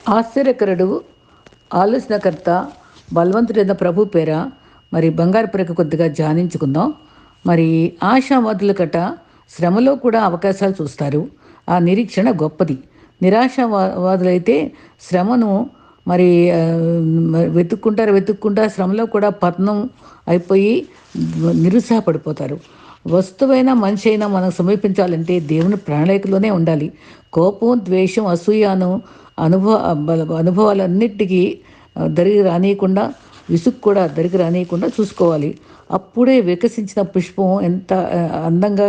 ఆశ్చర్యకరుడు, ఆలోచనకర్త, బలవంతుడైన ప్రభు పేర మరి బంగారు పరక కొద్దిగా ధ్యానించుకుందాం. మరి ఆశావాదులకట శ్రమలో కూడా అవకాశాలు చూస్తారు. ఆ నిరీక్షణ గొప్పది. నిరాశావాదులైతే శ్రమను మరి వెతుక్కుంటారు శ్రమలో కూడా పతనం అయిపోయి నిరుత్సాహపడిపోతారు. వస్తువైన మనిషి అయినా మనం సమీపించాలంటే దేవుని ప్రణాళికలోనే ఉండాలి. కోపం, ద్వేషం, అసూయను అనుభవాలన్నిటికీ దరికి రానియకుండా, విసుగు కూడా దరికి రానియకుండా చూసుకోవాలి. అప్పుడే వికసించిన పుష్పం ఎంత అందంగా,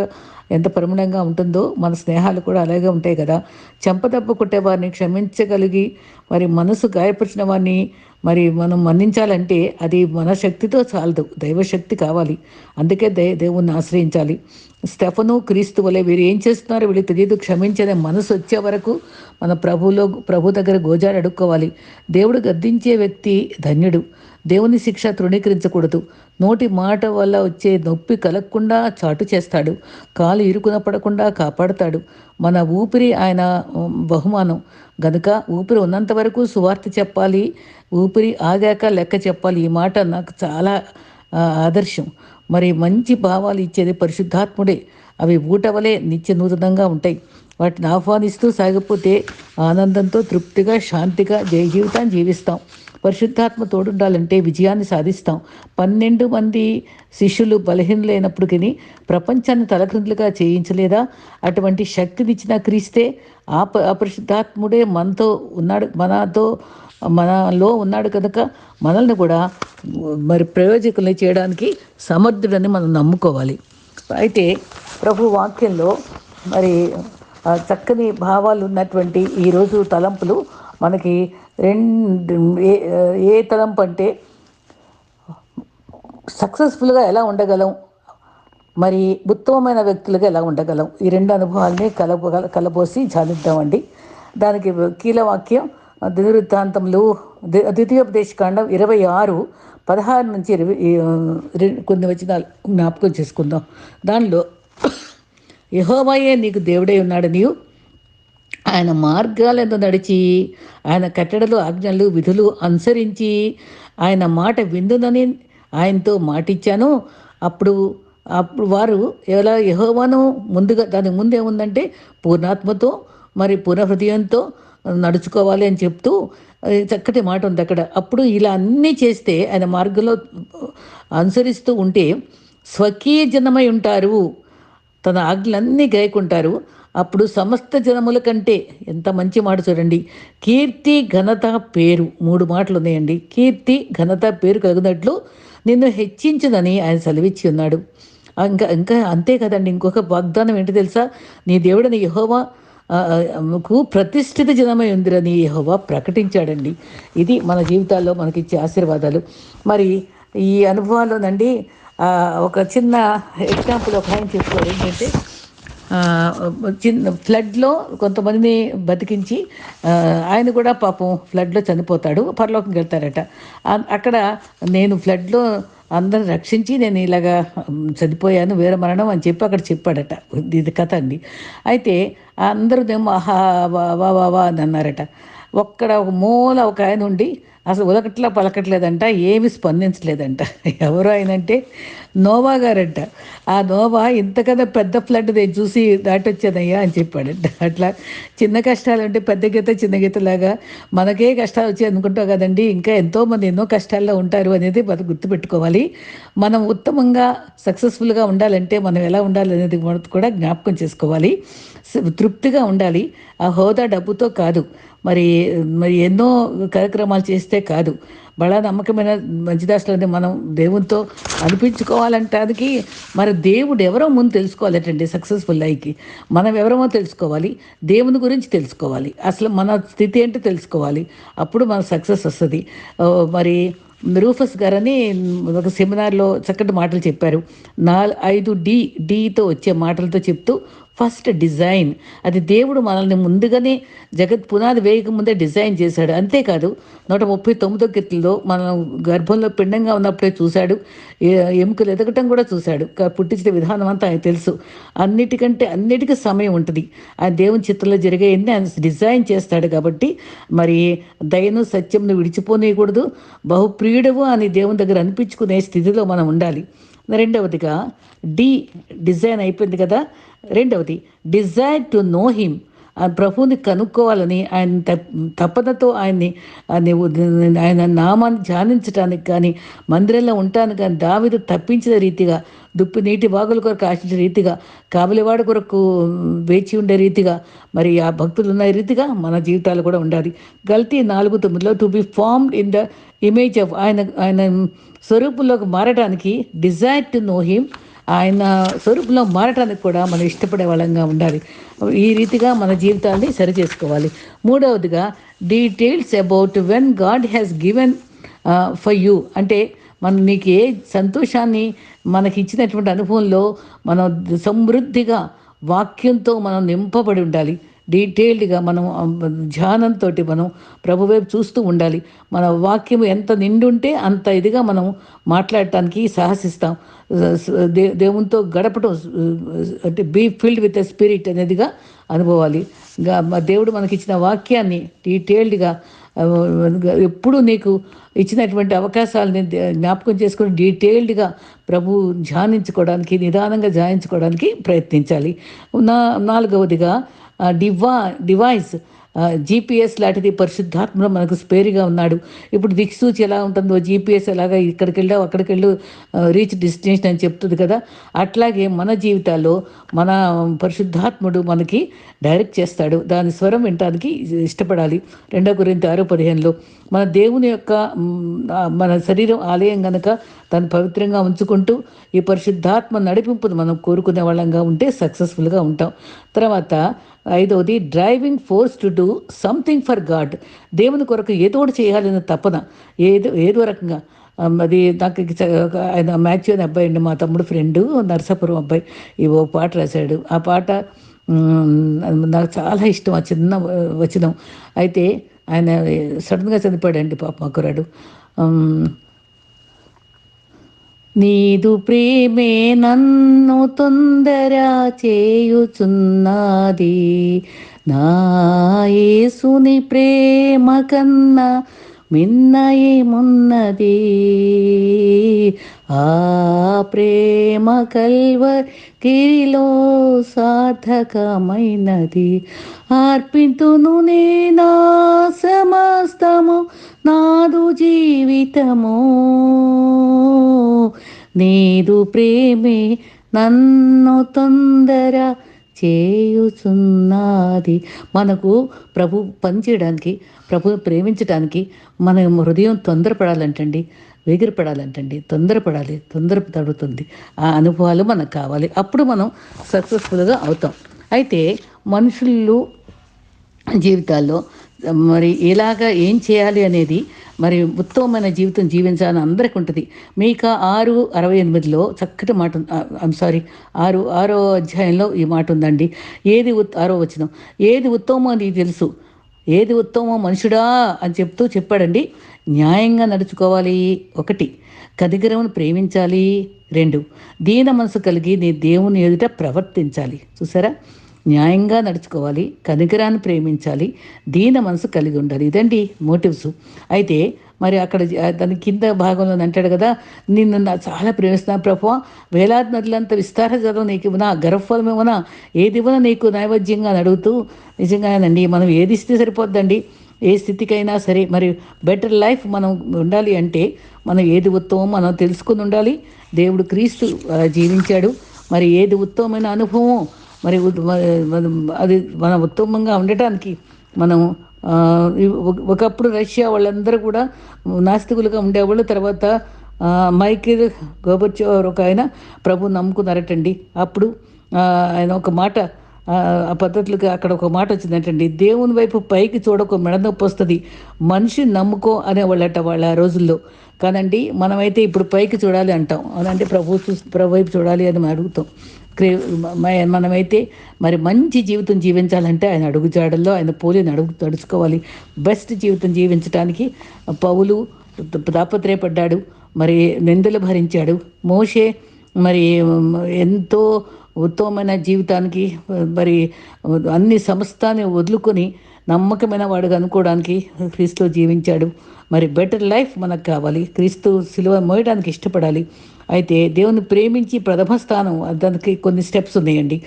ఎంత పరిమళంగా ఉంటుందో మన స్నేహాలు కూడా అలాగే ఉంటాయి కదా. చెంపదెబ్బ కొట్టేవారిని క్షమించగలిగి మరి మనసు గాయపరిచిన వారిని మరి మనం మన్నించాలంటే అది మన శక్తితో చాలదు, దైవశక్తి కావాలి. అందుకే దేవుణ్ణి ఆశ్రయించాలి. స్టెఫను, క్రీస్తు వలె వీరు ఏం చేస్తున్నారో వీళ్ళు తెలియదు, క్షమించనే మనసు వచ్చే వరకు మన ప్రభు దగ్గర గోజాడు అడుక్కోవాలి. దేవుడు గద్దించే వ్యక్తి ధన్యుడు. దేవుని శిక్ష తృణీకరించకూడదు. నోటి మాట వల్ల వచ్చే నొప్పి కలగకుండా చాటు చేస్తాడు. కాలు ఇరుకున పడకుండా కాపాడుతాడు. మన ఊపిరి ఆయన బహుమానం గనుక ఊపిరి ఉన్నంత వరకు సువార్త చెప్పాలి, ఊపిరి ఆగాక లెక్క చెప్పాలి. ఈ మాట నాకు చాలా ఆదర్శం. మరి మంచి భావాలు ఇచ్చేది పరిశుద్ధాత్ముడే. అవి ఊటవలే నిత్య నూతనంగా ఉంటాయి. వాటిని ఆహ్వానిస్తూ సాగిపోతే ఆనందంతో, తృప్తిగా, శాంతిగా జీవితాన్ని జీవిస్తాం. పరిశుద్ధాత్మ తోడుండాలంటే విజయాన్ని సాధిస్తాం. 12 మంది శిష్యులు బలహీనులైనప్పటికీ ప్రపంచాన్ని తలక్రిందులుగా చేయించలేదా? అటువంటి శక్తినిచ్చిన క్రీస్తే అపరిశుద్ధాత్ముడే మనలో ఉన్నాడు కనుక మనల్ని కూడా మరి ప్రయోజకుల్ని చేయడానికి సమర్థుడని మనం నమ్ముకోవాలి. అయితే ప్రభు వాక్యంలో మరి చక్కని భావాలు ఉన్నటువంటి ఈరోజు తలంపులు మనకి ఏ తలంపు అంటే సక్సెస్ఫుల్గా ఎలా ఉండగలం, మరి ఉత్తమమైన వ్యక్తులుగా ఎలా ఉండగలం, ఈ 2 అనుభవాల్ని కలబోసి ధ్యానిద్దామండి. దానికి కీలవాక్యం దినవృత్తాంతములు ద్వితీయోపదేశకాండం 26:16 నుంచి 20 కొన్ని వచనాలు జ్ఞాపకం చేసుకుందాం. దానిలో యెహోవాయే నీకు దేవుడై ఉన్నాడు, నీవు ఆయన మార్గాలను నడిచి, ఆయన కట్టడలు, ఆజ్ఞలు, విధులు అనుసరించి ఆయన మాట విందునని ఆయనతో మాటిచ్చాను. అప్పుడు వారు ఎలా యెహోవాను ముందుగా, దానికి ముందు ఏముందంటే పూర్ణాత్మతో మరి పూర్ణ హృదయంతో నడుచుకోవాలి అని చెప్తూ చక్కటి మాట ఉంది అక్కడ. అప్పుడు ఇలా అన్నీ చేస్తే, ఆయన మార్గంలో అనుసరిస్తూ ఉంటే స్వకీయ జనమై ఉంటారు, తన ఆజ్ఞలన్నీ గాయకుంటారు. అప్పుడు సమస్త జనముల కంటే, ఎంత మంచి మాట చూడండి, కీర్తి, ఘనత, పేరు, 3 మాటలు ఉన్నాయండి. కీర్తి, ఘనత, పేరు కలిగినట్లు నిన్ను హెచ్చించునని ఆయన సెలవిచ్చి ఉన్నాడు. ఇంకా ఇంకా అంతే కదండి. ఇంకొక వాగ్దానం ఏంటి తెలుసా? నీ దేవుడని యెహోవా ప్రతిష్ఠిత జనమై ఉందిరని యెహోవా ప్రకటించాడండి. ఇది మన జీవితాల్లో మనకిచ్చే ఆశీర్వాదాలు. మరి ఈ అనుభవాల్లోనండి ఒక చిన్న ఎగ్జాంపుల్ ఒక ఆయన చెప్పుకోవాలి. ఏంటంటే చిన్న ఫ్లడ్లో కొంతమందిని బతికించి ఆయన కూడా పాపం ఫ్లడ్లో చనిపోతాడు, పరలోకంకి వెళ్తారట. అక్కడ నేను ఫ్లడ్లో అందరిని రక్షించి నేను ఇలాగా చనిపోయాను, వీర మరణం అని చెప్పి అక్కడ చెప్పాడట. ఇది కథ అండి. అయితే అందరూ ఏమో ఆహా వా వా వా వా అని అన్నారట. ఒక మూల ఒక ఆయన ఉండి అసలు ఉలకట్లా పలకట్లేదంట, ఏమి స్పందించలేదంట. ఎవరు ఆయనంటే నోవా గారంట. ఆ నోవా ఇంతకన్నా పెద్ద ఫ్లడ్ నేను చూసి దాటొచ్చానయ్యా అని చెప్పాడంట. అట్లా చిన్న కష్టాలు అంటే పెద్ద గీత చిన్న గీతలాగా మనకే కష్టాలు వచ్చాయి అనుకుంటాం కదండి, ఇంకా ఎంతోమంది ఎన్నో కష్టాల్లో ఉంటారు అనేది మనం గుర్తుపెట్టుకోవాలి. మనం ఉత్తమంగా సక్సెస్ఫుల్గా ఉండాలంటే మనం ఎలా ఉండాలి అనేది కూడా జ్ఞాపకం చేసుకోవాలి. తృప్తిగా ఉండాలి. ఆ హోదా డబ్బుతో కాదు, మరి ఎన్నో కార్యక్రమాలు చేస్తే కాదు, బడా నమ్మకమైన మంచిదాసులని మనం దేవునితో అనిపించుకోవాలంటానికి మరి దేవుడు ఎవరో ముందు తెలుసుకోవాలటండి. సక్సెస్ఫుల్ లైఫ్కి మనం ఎవరమో తెలుసుకోవాలి, దేవుని గురించి తెలుసుకోవాలి, అసలు మన స్థితి ఏంటో తెలుసుకోవాలి. అప్పుడు మన సక్సెస్ వస్తుంది. మరి రూఫస్ గారని ఒక సెమినార్లో చక్కటి మాటలు చెప్పారు. 5 డీతో వచ్చే మాటలతో చెప్తూ ఫస్ట్ డిజైన్. అది దేవుడు మనల్ని ముందుగానే జగత్ పునాది వేయక ముందే డిజైన్ చేశాడు. అంతేకాదు 139 కీర్తనలో మనం గర్భంలో పిండంగా ఉన్నప్పుడే చూశాడు. ఎ ఎముకలు ఎదగటం కూడా చూశాడు. పుట్టించిన విధానం అంతా ఆయనకు తెలుసు. అన్నిటికి సమయం ఉంటది. ఆ దేవుని చిత్తంలో జరిగేయన్నీ ఆయన డిజైన్ చేస్తాడు కాబట్టి మరి దయను, సత్యంను విడిచిపోనీయకూడదు. బహుప్రియుడవు అని దేవుని దగ్గర అనిపించుకునే స్థితిలో మనం ఉండాలి. రెండవదిగా డి డిజైన్ అయిపోయింది కదా. రెండవది డిజైర్ టు నో హిమ్. ఆ ప్రభువుని కనుక్కోవాలని ఆయన తపనతో ఆయన నామాన్ని ధ్యానించడానికి కానీ, మందిరంలో ఉండటానికి కానీ, దావీదు తప్పించిన రీతిగా, దుప్పి నీటి బాగుల కొరకు ఆశించిన రీతిగా, కావలివాడి కొరకు వేచి ఉండే రీతిగా, మరి ఆ భక్తులు ఉన్న రీతిగా మన జీవితాలు కూడా ఉండాలి. గల్తీ 4:9 to be formed in the image of ఆయన స్వరూపంలోకి మారడానికి డిజైర్ టు నో హిమ్. ఆయన స్వరూపంలో మారటానికి కూడా మనం ఇష్టపడే వాళ్ళంగా ఉండాలి. ఈ రీతిగా మన జీవితాన్ని సరిచేసుకోవాలి. మూడవదిగా details about when God has given for you. అంటే నీకు ఏ సంతోషాన్ని మనకి ఇచ్చినటువంటి అనుభవంలో మనం సమృద్ధిగా వాక్యంతో మనం నింపబడి ఉండాలి. డీటెయిల్డ్గా మనం ధ్యానంతో మనం ప్రభు వైపు చూస్తూ ఉండాలి. మన వాక్యం ఎంత నిండుంటే అంత ఇదిగా మనం మాట్లాడటానికి సాహసిస్తాం. దేవునితో గడపటం అంటే be filled with the spirit అనేదిగా అనుభవాలి. దేవుడు మనకిచ్చిన వాక్యాన్ని డీటెయిల్డ్గా ఎప్పుడు నీకు ఇచ్చినటువంటి అవకాశాలని జ్ఞాపకం చేసుకుని డీటెయిల్డ్గా ప్రభు ధ్యానించుకోవడానికి, నిదానంగా ధ్యానించుకోవడానికి ప్రయత్నించాలి. నాలుగవదిగా డివైస్ జీపీఎస్ లాంటిది పరిశుద్ధాత్మ మనకు స్పేరుగా ఉన్నాడు. ఇప్పుడు దిక్సూచి ఎలా ఉంటుందో జీపీఎస్ ఎలాగా ఇక్కడికి వెళ్ళావు అక్కడికి వెళ్ళు రీచ్ డెస్టినేషన్ అని చెప్తుంది కదా, అట్లాగే మన జీవితాల్లో మన పరిశుద్ధాత్ముడు మనకి డైరెక్ట్ చేస్తాడు. దాని స్వరం వినటానికి ఇష్టపడాలి. 2 కొరింథీ 6:15 మన దేవుని యొక్క మన శరీరం ఆలయం కనుక దాన్ని పవిత్రంగా ఉంచుకుంటూ ఈ పరిశుద్ధాత్మ నడిపింపును మనం కోరుకునే వాళ్ళంగా ఉంటే సక్సెస్ఫుల్గా ఉంటాం. తర్వాత 5వది driving force to do something for God. దేవుని కొరకు ఏదో ఒకటి చేయాలనే తపన ఏదో రకంగా. అది నాకు ఆయన మ్యాథ్యూ అనే అబ్బాయి అండి, మా తమ్ముడు ఫ్రెండు, నరసాపురం అబ్బాయి, ఓ పాట రాశాడు. ఆ పాట నాకు చాలా ఇష్టం. ఆ చిన్న వచనం అయితే ఆయన సడన్గా చనిపోయాడండి పాప మా కుర్రాడు. నీదు ప్రేమే నన్ను తొందర చేయుచున్నది, నా యేసుని ప్రేమ కన్నా మిన్నయేమున్నది, ఆ ప్రేమ కల్వరిలో సార్థకమైనది, అర్పింతును నేనా సమస్తము నాదు జీవితము, నీదు ప్రేమే నన్ను తొందర చేయుచున్నది. మనకు ప్రభు పనిచేయడానికి, ప్రభుని ప్రేమించడానికి మన హృదయం తొందరపడాలంటండి, వేగిరపడాలంటండి, తొందరపడుతుంది. ఆ అనుభవాలు మనకు కావాలి. అప్పుడు మనం సక్సెస్ఫుల్గా అవుతాం. అయితే మనుషులు జీవితాల్లో మరి ఎలాగా ఏం చేయాలి అనేది, మరి ఉత్తమమైన జీవితం జీవించాలని అందరికీ ఉంటుంది. మీకా 6:68 చక్కటి మాట, 6వ అధ్యాయంలో ఈ మాట ఉందండి. 6వ వచనం, ఏది ఉత్తమమో నీకు తెలుసు, ఏది ఉత్తమమో మనుషుడా అని చెప్పాడండి. న్యాయంగా నడుచుకోవాలి 1, కనికరమును ప్రేమించాలి 2, దీన మనసు కలిగి నీ దేవుని ఎదుట ప్రవర్తించాలి. చూసారా, న్యాయంగా నడుచుకోవాలి, కనికరాన్ని ప్రేమించాలి, దీన మనసు కలిగి ఉండాలి. ఇదండి మోటివ్స్. అయితే మరి అక్కడ దాని కింద భాగంలో అంటాడు కదా, నిన్ను చాలా ప్రేమిస్తున్నా ప్రభువా, వేలాది నదులంత విస్తార జలం నీకు ఇవ్వనా, గర్భఫలం ఇవ్వనా, ఏది ఇవ్వనా నీకు నైవేద్యంగా అని అడుగుతూ, నిజంగానండి మనం ఏది ఇస్తే సరిపోద్దండి. ఏ స్థితికైనా సరే మరి బెటర్ లైఫ్ మనం ఉండాలి అంటే మనం ఏది ఉత్తమం మనం తెలుసుకుని ఉండాలి. దేవుడు క్రీస్తు జీవించాడు. మరి ఏది ఉత్తమమైన అనుభవం, మరి అది మనం ఉత్తమంగా ఉండటానికి మనం ఒకప్పుడు రష్యా వాళ్ళందరూ కూడా నాస్తికులుగా ఉండేవాళ్ళు. తర్వాత మైకేల్ గోర్బచేవ్ ఒక ఆయన ప్రభు నమ్ముకున్నారటండి. అప్పుడు ఆయన ఒక మాట, ఆ పద్ధతులకి అక్కడ ఒక మాట వచ్చిందంటండి, దేవుని వైపు పైకి చూడకు మెడనొప్పి వస్తుంది, మనిషిని నమ్ముకో అనేవాళ్ళట వాళ్ళు ఆ రోజుల్లో. కాదండి మనమైతే ఇప్పుడు పైకి చూడాలి అంటాం, అదంటే ప్రభు వైపు చూడాలి అని మనం అడుగుతాం. మనమైతే మరి మంచి జీవితం జీవించాలంటే ఆయన అడుగుజాడల్లో ఆయన పోలి నడుచుకోవాలి. బెస్ట్ జీవితం జీవించడానికి పౌలు తాపత్రయపడ్డాడు, మరి నిందలు భరించాడు. మోషే మరి ఎంతో ఉత్తమమైన జీవితానికి మరి అన్ని సమస్తాన్ని వదులుకొని నమ్మకమైన వాడుగా అనుకోవడానికి క్రీస్తులో జీవించాడు. మరి బెటర్ లైఫ్ మనకు కావాలి, క్రీస్తు సిలువ మోయడానికి ఇష్టపడాలి. అయితే దేవుని ప్రేమించి ప్రథమ స్థానం, దానికి కొన్ని స్టెప్స్ ఉన్నాయండి.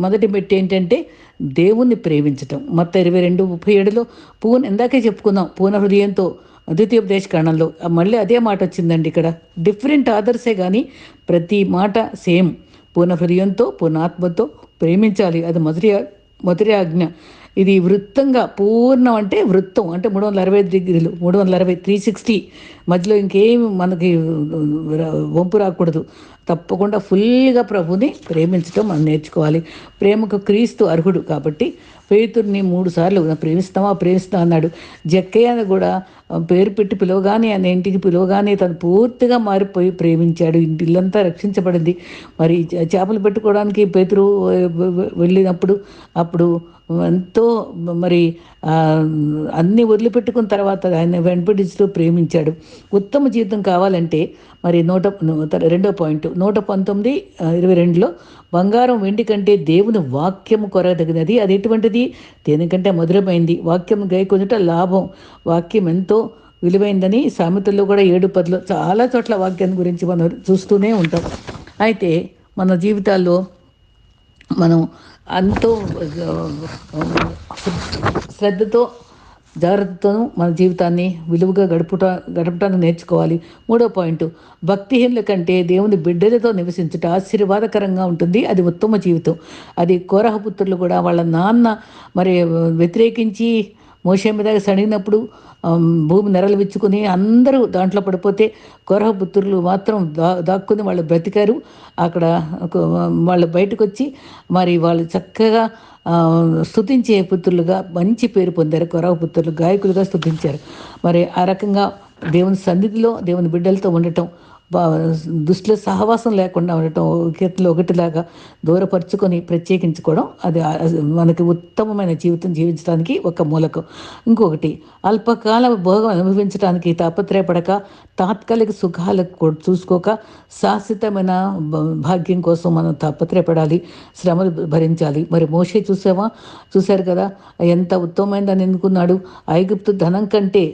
మొదటి మెట్టు ఏంటంటే దేవుణ్ణి ప్రేమించటం. మత్తయి 22:37 ఇందాకే చెప్పుకున్నాం, పూర్ణ హృదయంతో ద్వితీయోపదేశకాండంలో మళ్ళీ అదే మాట వచ్చిందండి. ఇక్కడ డిఫరెంట్ ఆదర్సే కానీ ప్రతి మాట సేమ్. పూర్ణ హృదయంతో పూర్ణ ఆత్మతో ప్రేమించాలి, అది మొదటి ఆజ్ఞ. ఇది వృత్తంగా, పూర్ణం అంటే వృత్తం అంటే 365 డిగ్రీలు, 360 మధ్యలో ఇంకేమి మనకి వంపు రాకూడదు. తప్పకుండా ఫుల్గా ప్రభుని ప్రేమించడం మనం నేర్చుకోవాలి. ప్రేమకు క్రీస్తు అర్హుడు కాబట్టి పేతుర్ని 3 సార్లు ప్రేమిస్తాం అన్నాడు. జక్కయ్యను కూడా పేరు పెట్టి పిలవగానే, ఆయన ఇంటికి పిలవగానే తను పూర్తిగా మారిపోయి ప్రేమించాడు. ఇల్లంతా రక్షించబడింది. మరి చేపలు పెట్టుకోవడానికి పేతురు వెళ్ళినప్పుడు అప్పుడు ఎంతో మరి అన్నీ వదిలిపెట్టుకున్న తర్వాత ఆయన వెంబడిస్తూ ప్రేమించాడు. ఉత్తమ జీవితం కావాలంటే మరి 2వ పాయింట్ 119:22 బంగారం వెండి కంటే దేవుని వాక్యము కొరదగినది, అది ఎటువంటిది? దేనికంటే మధురమైంది. వాక్యం గైకొనుట లాభం. వాక్యం ఎంతో విలువైందని సామెతల్లో కూడా 7:10 చాలా చోట్ల వాక్యాన్ని గురించి మనం చూస్తూనే ఉంటాం. అయితే మన జీవితాల్లో మనం ఎంతో శ్రద్ధతో జాగ్రత్తతోనూ మన జీవితాన్ని విలువగా గడపటానికి నేర్చుకోవాలి. 3వ పాయింట్ భక్తిహీనుల కంటే దేవుని బిడ్డలతో నివసించుట ఆశీర్వాదకరంగా ఉంటుంది, అది ఉత్తమ జీవితం. అది కోరహ పుత్రులు కూడా వాళ్ళ నాన్న మరి వ్యతిరేకించి మోషే మీద సడిగినప్పుడు భూమి నెరలు విచ్చుకుని అందరూ దాంట్లో పడిపోతే కోరహ పుత్రులు మాత్రం దాక్కుని వాళ్ళు బ్రతికారు. అక్కడ వాళ్ళు బయటకు వచ్చి మరి వాళ్ళు చక్కగా స్తుతించే పుత్రులుగా మంచి పేరు పొందారు. కోరహ పుత్రులు గాయకులుగా స్తుతించారు. మరి ఆ రకంగా దేవుని సన్నిధిలో దేవుని బిడ్డలతో ఉండటం, దుష్టుల సహవాసం లేకుండా ఉండటం, ఒకటిలాగా దూరపరుచుకొని ప్రత్యేకించుకోవడం, అది మనకి ఉత్తమమైన జీవితం జీవించడానికి ఒక మూలకం. ఇంకొకటి అల్పకాల భోగం అనుభవించడానికి తాపత్రయపడక, తాత్కాలిక సుఖాలకు చూసుకోక శాశ్వతమైన భాగ్యం కోసం మనం తాపత్రయపడాలి, శ్రమలు భరించాలి. మరి మోషే చూశారు కదా ఎంత ఉత్తమమైనదని ఎన్నుకున్నాడు. ఐగుప్తు ధనం కంటే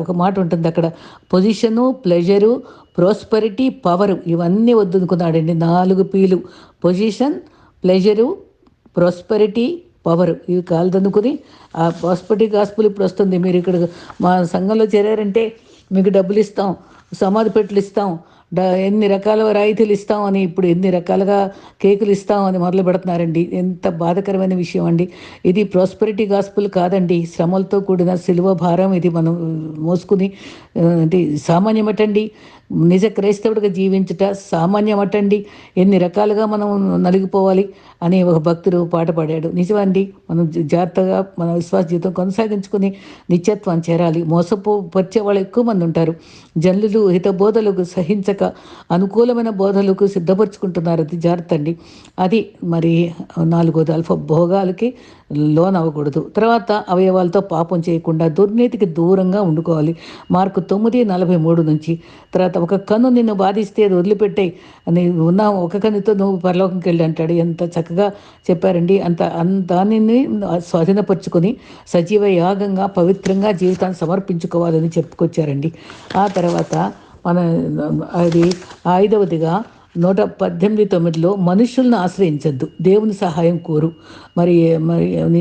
ఒక మాట ఉంటుంది అక్కడ, పొజిషను, ప్లెజరు, ప్రాస్పరిటీ, పవరు, ఇవన్నీ వద్దనుకున్నాడండి. 4 Pలు: పొజిషన్, ప్లెజరు, ప్రాస్పరిటీ, పవరు. ఇవి కాలదనుకుని ఆ ప్రాస్పరిటీ గాస్పుల్ ఇప్పుడు వస్తుంది. మీరు ఇక్కడ మా సంఘంలో చేరారంటే మీకు డబ్బులు ఇస్తాం, సమాధి పెట్లు ఇస్తాం, ఎన్ని రకాల రాయితీలు ఇస్తామని, ఇప్పుడు ఎన్ని రకాలుగా కేకులు ఇస్తామని మొదలు పెడుతున్నారండి. ఎంత బాధకరమైన విషయం అండి. ఇది ప్రాస్పరిటీ గాస్పుల్ కాదండి, శ్రమలతో కూడిన సిలువ భారం. ఇది మనం మోసుకుని అంటే సామాన్యమటండి. నిజ క్రైస్తవుడిగా జీవించుట సామాన్యమటండి. ఎన్ని రకాలుగా మనం నలిగిపోవాలి అని ఒక భక్తుడు పాట పాడాడు. నిజమండి, మనం జాగ్రత్తగా మన విశ్వాస జీవితం కొనసాగించుకుని నిత్యత్వం చేరాలి. మోసపోపరిచే వాళ్ళు ఎక్కువ మంది ఉంటారు. జనులు హితబోధలకు సహించక అనుకూలమైన బోధలకు సిద్ధపరుచుకుంటున్నారు. అది జాగ్రత్త అండి. అది మరి 4వది భోగాలకి లోన్ అవ్వకూడదు. తర్వాత అవయవాలతో పాపం చేయకుండా దుర్నీతికి దూరంగా ఉండుకోవాలి. మార్కు 9:43 నుంచి. తర్వాత ఒక కన్ను నిన్ను బాధిస్తే అది వదిలిపెట్టాయి అని ఉన్న ఒక కన్నుతో నువ్వు పరలోకంకి వెళ్ళి అంటాడు. ఎంత చక్కగా చెప్పారండి. దానిని స్వాధీనపరుచుకొని సజీవ యాగంగా పవిత్రంగా జీవితాన్ని సమర్పించుకోవాలని చెప్పుకొచ్చారండి. ఆ తర్వాత మన అది 5వదిగా 118:9 మనుషులను ఆశ్రయించద్దు, దేవుని సహాయం కోరు. మరి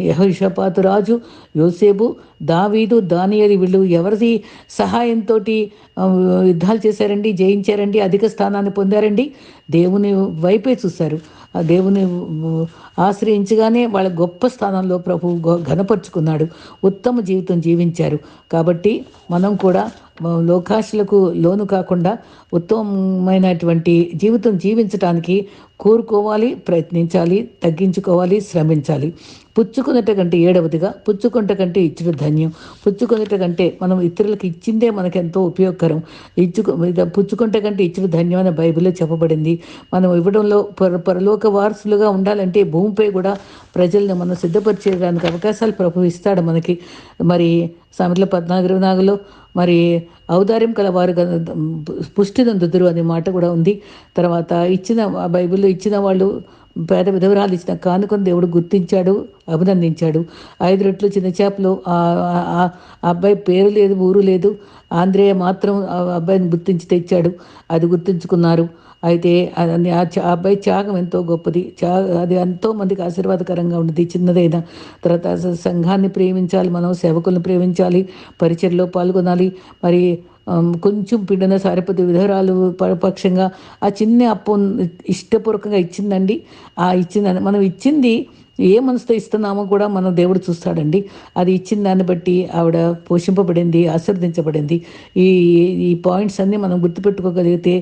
యెహోషాపాతు రాజు, యోసేపు, దావీదు, దానియేలు వీళ్ళు ఎవరి సహాయంతో యుద్ధాలు చేశారండి, జయించారండి, అధిక స్థానాన్ని పొందారండి? దేవుని వైపే చూశారు. ఆ దేవుని ఆశ్రయించగానే వాళ్ళ గొప్ప స్థానంలో ప్రభు ఘనపరుచుకున్నాడు. ఉత్తమ జీవితం జీవించారు. కాబట్టి మనం కూడా లోకాశలకు లోను కాకుండా ఉత్తమమైనటువంటి జీవితం జీవించడానికి కోరుకోవాలి, ప్రయత్నించాలి, తగ్గించుకోవాలి, శ్రమించాలి. పుచ్చుకున్నట కంటే ఏడవదిగా పుచ్చుకొనుట కంటే ఇచ్చుట ధన్యం. పుచ్చుకొనుట కంటే మనం ఇతరులకు ఇచ్చిందే మనకెంతో ఉపయోగకరం. పుచ్చుకొనుట కంటే ఇచ్చుట ధన్యం అని బైబిల్‌లో చెప్పబడింది. మనం ఇవ్వడంలో పరలోక వారసులుగా ఉండాలంటే భూమిపై కూడా ప్రజల్ని మనం సిద్ధపరిచేయడానికి అవకాశాలు ప్రభువు ఇస్తాడు మనకి. మరి సామెతలు 14:24లో మరి ఔదార్యం కలవారు పుష్టి నొందుదురు అనే మాట కూడా ఉంది. తర్వాత బైబిల్‌లో ఇచ్చిన వాళ్ళు పేద విధవరాలు ఇచ్చిన కానుకను దేవుడు గుర్తించాడు, అభినందించాడు. 5 రొట్టెలు చిన్న చేపలు ఆ అబ్బాయి పేరు లేదు, ఊరు లేదు. ఆంద్రేయ మాత్రం ఆ అబ్బాయిని గుర్తించి తెచ్చాడు. అది గుర్తుంచుకున్నారు. అయితే ఆ అబ్బాయి త్యాగం ఎంతో గొప్పది. అది ఎంతో మందికి ఆశీర్వాదకరంగా ఉన్నది చిన్నదైనా. తర్వాత సంఘాన్ని ప్రేమించాలి, మనం సేవకులను ప్రేమించాలి, పరిచర్లో పాల్గొనాలి. మరి కొంచెం పిండిన సారిపతి విధవరాలు పక్షంగా ఆ చిన్న అప్పు ఇష్టపూర్వకంగా ఇచ్చిందండి. ఇచ్చిందని మనం ఇచ్చింది ఏ మనసుతో ఇస్తున్నామో కూడా మనం దేవుడు చూస్తాడండి. అది ఇచ్చిన దాన్ని బట్టి ఆవిడ పోషింపబడింది, ఆశీర్వదించబడింది. ఈ ఈ పాయింట్స్ అన్నీ మనం గుర్తుపెట్టుకోగలిగితే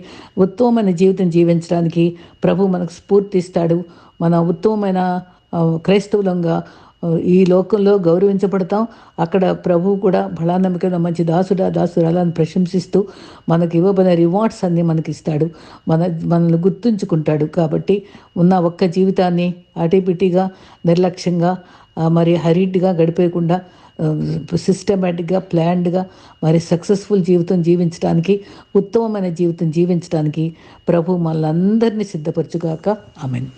ఉత్తమమైన జీవితం జీవించడానికి ప్రభు మనకు స్ఫూర్తిస్తాడు. మన ఉత్తమమైన క్రైస్తవులంగా ఈ లోకంలో గౌరవించబడతాం. అక్కడ ప్రభువు కూడా బలా నమ్మకమైన మంచి దాసురాలా అని ప్రశంసిస్తూ మనకి ఇవ్వబడిన రివార్డ్స్ అన్నీ మనకిస్తాడు. మనల్ని గుర్తుంచుకుంటాడు. కాబట్టి ఉన్న ఒక్క జీవితాన్ని అటీపిటీగా నిర్లక్ష్యంగా మరి హరీడ్గా గడిపేయకుండా సిస్టమేటిక్గా ప్లాన్డ్గా మరి సక్సెస్ఫుల్ జీవితం జీవించడానికి, ఉత్తమమైన జీవితం జీవించడానికి ప్రభు మనల్ని అందరినీ సిద్ధపరచుగాక. ఆమేన్.